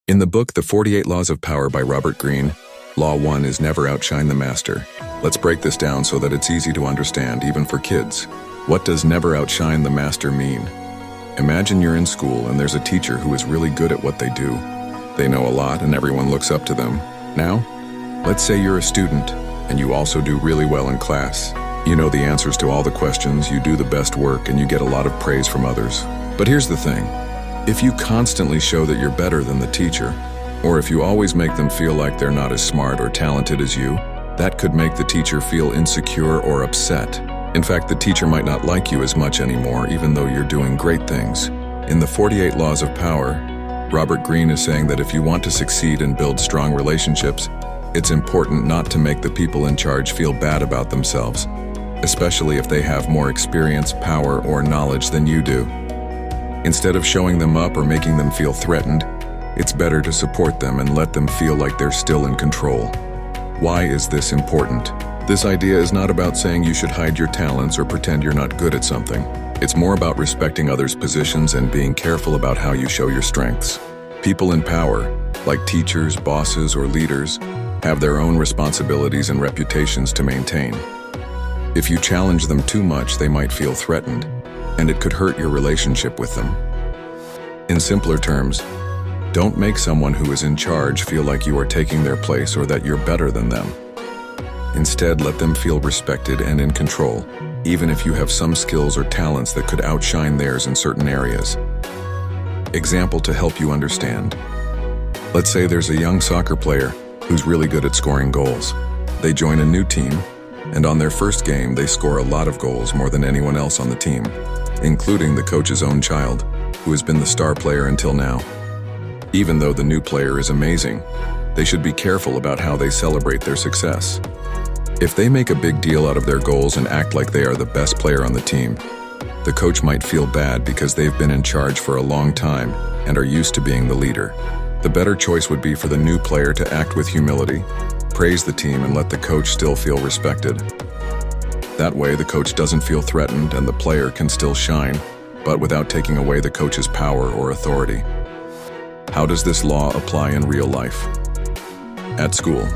In the book The 48 Laws of Power by Robert Greene, Law 1 is never outshine the master. Let's break this down so that it's easy to understand, even for kids. What does never outshine the master mean? Imagine you're in school and there's a teacher who is really good at what they do. They know a lot and everyone looks up to them. Now, let's say you're a student and you also do really well in class. You know the answers to all the questions, you do the best work, and you get a lot of praise from others. But here's the thing. If you constantly show that you're better than the teacher, or if you always make them feel like they're not as smart or talented as you, that could make the teacher feel insecure or upset. In fact, the teacher might not like you as much anymore, even though you're doing great things. In the 48 Laws of Power, Robert Greene is saying that if you want to succeed and build strong relationships, it's important not to make the people in charge feel bad about themselves, especially if they have more experience, power, or knowledge than you do. Instead of showing them up or making them feel threatened, it's better to support them and let them feel like they're still in control. Why is this important? This idea is not about saying you should hide your talents or pretend you're not good at something. It's more about respecting others' positions and being careful about how you show your strengths. People in power, like teachers, bosses, or leaders, have their own responsibilities and reputations to maintain. If you challenge them too much, they might feel threatened, and it could hurt your relationship with them. In simpler terms, don't make someone who is in charge feel like you are taking their place or that you're better than them. Instead, let them feel respected and in control, even if you have some skills or talents that could outshine theirs in certain areas. Example to help you understand. Let's say there's a young soccer player who's really good at scoring goals. They join a new team, and on their first game, they score a lot of goals, more than anyone else on the team, including the coach's own child, who has been the star player until now. Even though the new player is amazing, they should be careful about how they celebrate their success. If they make a big deal out of their goals and act like they are the best player on the team, the coach might feel bad because they've been in charge for a long time and are used to being the leader. The better choice would be for the new player to act with humility, praise the team, and let the coach still feel respected. That way, the coach doesn't feel threatened and the player can still shine, but without taking away the coach's power or authority. How does this law apply in real life? At school.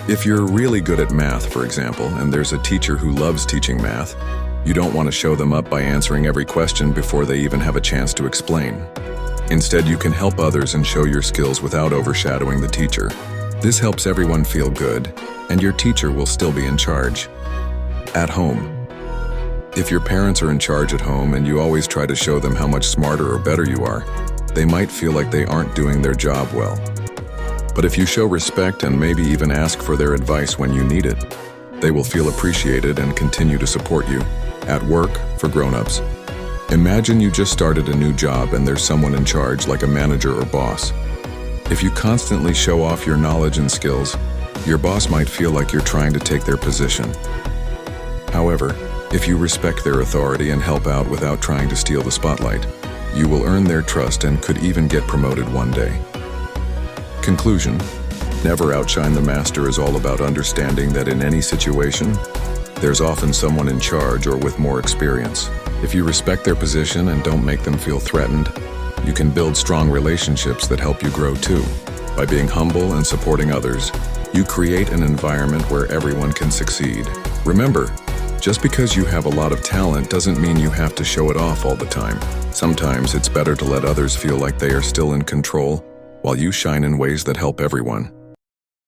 If you're really good at math, for example, and there's a teacher who loves teaching math, you don't want to show them up by answering every question before they even have a chance to explain. Instead, you can help others and show your skills without overshadowing the teacher. This helps everyone feel good, and your teacher will still be in charge. At home. If your parents are in charge at home and you always try to show them how much smarter or better you are, they might feel like they aren't doing their job well. But if you show respect and maybe even ask for their advice when you need it, they will feel appreciated and continue to support you. At work, for grown-ups. Imagine you just started a new job and there's someone in charge, like a manager or boss. If you constantly show off your knowledge and skills, your boss might feel like you're trying to take their position. However, if you respect their authority and help out without trying to steal the spotlight, you will earn their trust and could even get promoted one day. Conclusion: never outshine the master is all about understanding that in any situation, there's often someone in charge or with more experience. If you respect their position and don't make them feel threatened, you can build strong relationships that help you grow too. By being humble and supporting others, you create an environment where everyone can succeed. Remember, just because you have a lot of talent doesn't mean you have to show it off all the time. Sometimes it's better to let others feel like they are still in control while you shine in ways that help everyone.